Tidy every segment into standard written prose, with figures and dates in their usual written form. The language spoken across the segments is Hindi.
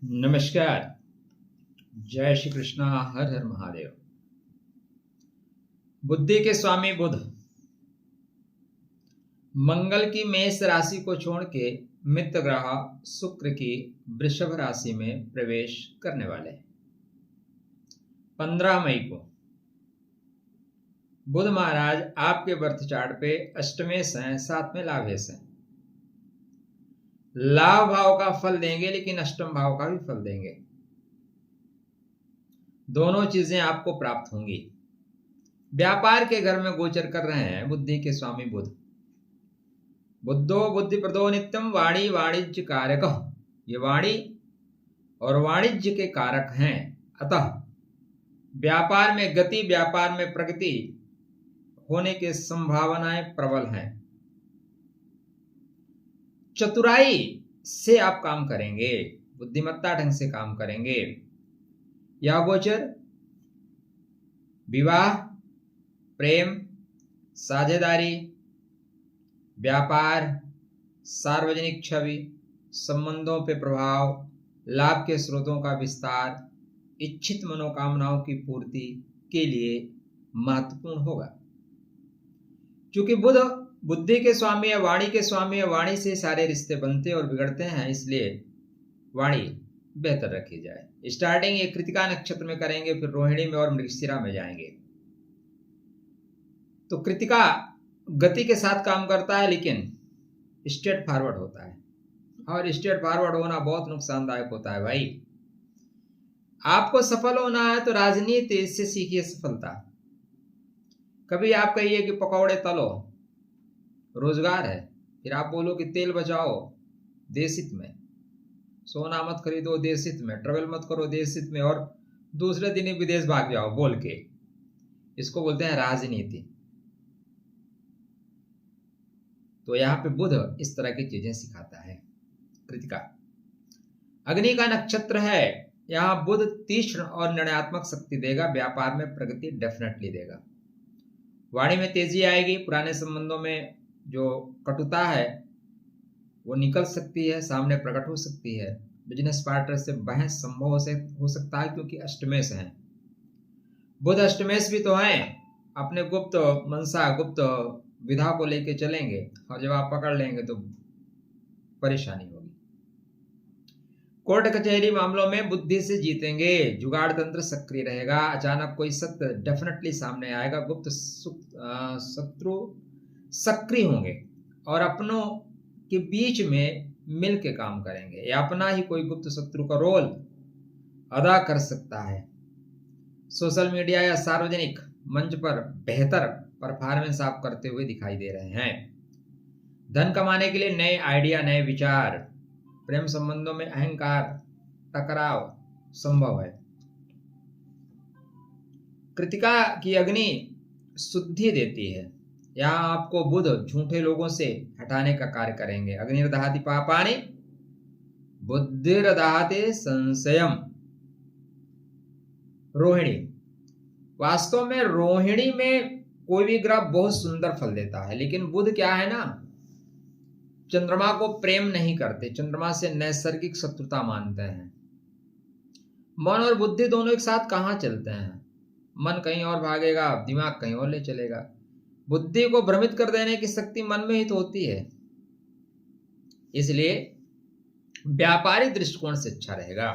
नमस्कार। जय श्री कृष्णा। हर हर महादेव। बुद्धि के स्वामी बुध मंगल की मेष राशि को छोड़ के मित्र ग्रह शुक्र की वृषभ राशि में प्रवेश करने वाले हैं। 15 मई को बुध महाराज आपके बर्थ चार्ट पे अष्टमेश हैं, साथ में लाभेश हैं। लाभ भाव का फल देंगे लेकिन अष्टम भाव का भी फल देंगे। दोनों चीजें आपको प्राप्त होंगी। व्यापार के घर में गोचर कर रहे हैं बुद्धि के स्वामी बुध। बुद्धो बुद्धि प्रदो नित्यम वाणी वाणिज्य कारक। ये वाणी और वाणिज्य के कारक हैं। अतः व्यापार में गति, व्यापार में प्रगति होने की संभावनाएं प्रबल हैं। चतुराई से आप काम करेंगे, बुद्धिमत्ता ढंग से काम करेंगे। यह गोचर विवाह, प्रेम, साझेदारी, व्यापार, सार्वजनिक छवि, संबंधों पे प्रभाव, लाभ के स्रोतों का विस्तार, इच्छित मनोकामनाओं की पूर्ति के लिए महत्वपूर्ण होगा। क्योंकि बुध बुद्धि के स्वामी है, वाणी के स्वामी है, वाणी से सारे रिश्ते बनते और बिगड़ते हैं, इसलिए वाणी बेहतर रखी जाए। स्टार्टिंग ये कृतिका नक्षत्र में करेंगे, फिर रोहिणी में और मृगशिरा में जाएंगे। तो कृतिका गति के साथ काम करता है लेकिन स्ट्रेट फॉरवर्ड होता है, और स्ट्रेट फॉरवर्ड होना बहुत नुकसानदायक होता है। भाई आपको सफल होना है तो राजनीति से सीखिए सफलता। कभी आप कहिए कि पकौड़े तलो, रोजगार है, फिर आप बोलो कि तेल बचाओ देश हित में, सोना मत खरीदो देश हित में, ट्रेवल मत करो देश हित में, और दूसरे दिन ही विदेश भाग जाओ बोल के। इसको बोलते हैं राजनीति। तो यहां पे बुध इस तरह की चीजें सिखाता है। कृतिका अग्नि का नक्षत्र है। यहां बुध तीक्ष्ण और निर्णयात्मक शक्ति देगा। व्यापार में प्रगति डेफिनेटली देगा। वाणी में तेजी आएगी। पुराने संबंधों में जो कटुता है वो निकल सकती है, सामने प्रकट हो सकती है। बिजनेस पार्टनर से बहस संभव हो सकता है, क्योंकि अष्टमेश है। बुध अष्टमेश भी तो हैं। अपने गुप्त मनसा, गुप्त विधा को लेके चलेंगे, और जब आप पकड़ लेंगे तो परेशानी होगी। कोर्ट कचहरी मामलों में बुद्धि से जीतेंगे। जुगाड़ तंत्र सक्रिय रहेगा। अचानक कोई सत्य डेफिनेटली सामने आएगा। गुप्त शत्रु सक्रिय होंगे और अपनों के बीच में मिल के काम करेंगे, या अपना ही कोई गुप्त शत्रु का रोल अदा कर सकता है। सोशल मीडिया या सार्वजनिक मंच पर बेहतर परफॉर्मेंस आप करते हुए दिखाई दे रहे हैं। धन कमाने के लिए नए आइडिया, नए विचार। प्रेम संबंधों में अहंकार, टकराव संभव है। कृतिका की अग्नि शुद्धि देती है। यहाँ आपको बुध झूठे लोगों से हटाने का कार्य करेंगे। अग्निर्दहति पापानि बुद्धिर्दहति संशयम। रोहिणी, वास्तव में रोहिणी में कोई भी ग्रह बहुत सुंदर फल देता है, लेकिन बुध क्या है ना, चंद्रमा को प्रेम नहीं करते, चंद्रमा से नैसर्गिक शत्रुता मानते हैं। मन और बुद्धि दोनों एक साथ कहाँ चलते हैं। मन कहीं और भागेगा, दिमाग कहीं और ले चलेगा। बुद्धि को भ्रमित कर देने की शक्ति मन में ही तो होती है। इसलिए व्यापारिक दृष्टिकोण से अच्छा रहेगा।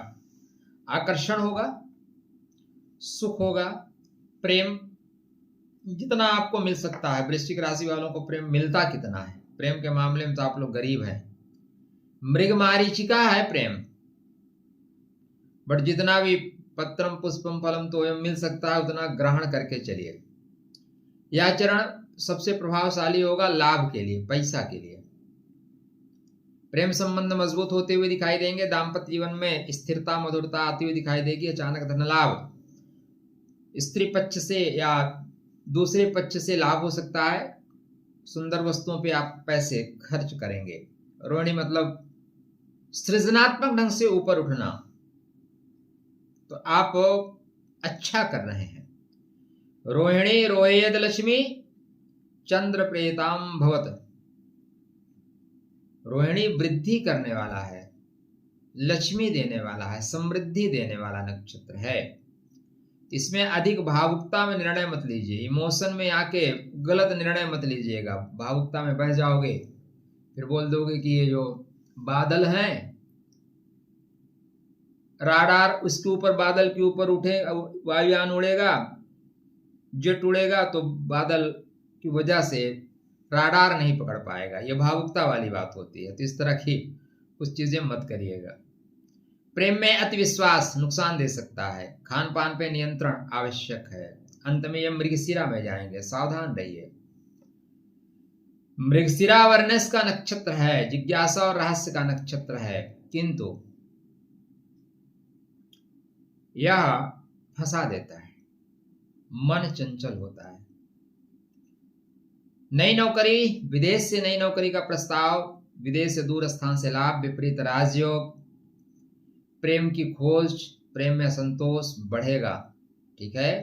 आकर्षण होगा, सुख होगा, प्रेम जितना आपको मिल सकता है। वृश्चिक राशि वालों को प्रेम मिलता कितना है? प्रेम के मामले में तो आप लोग गरीब हैं। मृग मारीचिका है प्रेम, बट जितना भी पत्रम पुष्पम फलम तो मिल सकता है उतना ग्रहण करके चलिए। यह चरण सबसे प्रभावशाली होगा लाभ के लिए, पैसा के लिए। प्रेम संबंध मजबूत होते हुए दिखाई देंगे। दाम्पत्य जीवन में स्थिरता, मधुरता आती हुई दिखाई देगी। अचानक धन लाभ, स्त्री पक्ष से या दूसरे पक्ष से लाभ हो सकता है। सुंदर वस्तुओं पे आप पैसे खर्च करेंगे। रोहिणी मतलब सृजनात्मक ढंग से ऊपर उठना, तो आप अच्छा कर रहे हैं। रोहिणी रोहेयद लक्ष्मी चंद्र प्रेताम भवत। रोहिणी वृद्धि करने वाला है, लक्ष्मी देने वाला है, समृद्धि देने वाला नक्षत्र है। इसमें अधिक भावुकता में निर्णय मत लीजिए, इमोशन में आके गलत निर्णय मत लीजिएगा। भावुकता में बह जाओगे, फिर बोल दोगे कि ये जो बादल हैं, राडार उसके ऊपर, बादल के ऊपर उठे, वायुयान उड़ेगा, जेट उड़ेगा तो बादल की वजह से राडार नहीं पकड़ पाएगा। ये भावुकता वाली बात होती है। तो इस तरह की कुछ चीजें मत करिएगा। प्रेम में अति विश्वास नुकसान दे सकता है। खान पान पे नियंत्रण आवश्यक है। अंत में ये मृगशिरा में जाएंगे, सावधान रहिए। मृगशिरा वर्णस का नक्षत्र है, जिज्ञासा और रहस्य का नक्षत्र है, किंतु यह फंसा देता है, मन चंचल होता है। नई नौकरी, विदेश से नई नौकरी का प्रस्ताव, विदेश से दूर स्थान से लाभ, विपरीत राजयोग, प्रेम की खोज, प्रेम में असंतोष बढ़ेगा। ठीक है।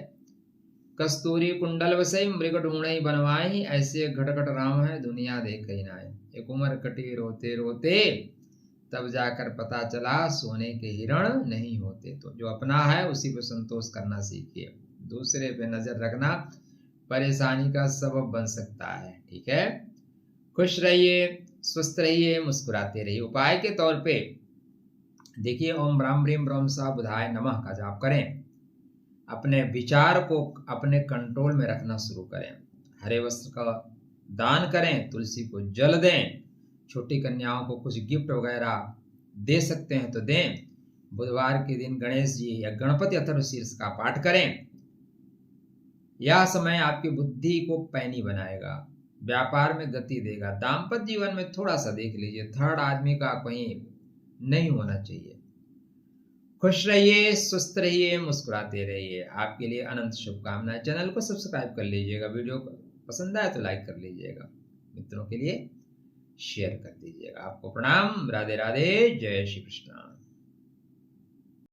कस्तूरी कुंडल वसई मृग ढूंढई बनवाई, ऐसे घटघट राम है दुनिया देख ही नाई। एक उम्र कटी रोते रोते, तब जाकर पता चला सोने के हिरण नहीं होते। तो जो अपना है उसी पे संतोष करना सीखिए। दूसरे पे नजर रखना परेशानी का सबब बन सकता है। ठीक है। खुश रहिए, स्वस्थ रहिए, मुस्कुराते रहिए। उपाय के तौर पे देखिए, ओम ब्राह्म ब्रीम ब्रह्म सा बुधाय नमः का जाप करें। अपने विचार को अपने कंट्रोल में रखना शुरू करें। हरे वस्त्र का दान करें, तुलसी को जल दें, छोटी कन्याओं को कुछ गिफ्ट वगैरह दे सकते हैं तो दें। बुधवार के दिन गणेश जी या गणपति अथर्वशीर्ष का पाठ करें। यह समय आपकी बुद्धि को पैनी बनाएगा, व्यापार में गति देगा। दाम्पत्य जीवन में थोड़ा सा देख लीजिए, थर्ड आदमी का कहीं नहीं होना चाहिए। खुश रहिए, स्वस्थ रहिए, मुस्कुराते रहिए। आपके लिए अनंत शुभकामनाएं। चैनल को सब्सक्राइब कर लीजिएगा, वीडियो पसंद आए तो लाइक कर लीजिएगा, मित्रों के लिए शेयर कर दीजिएगा। आपको प्रणाम, राधे राधे, जय श्री कृष्ण।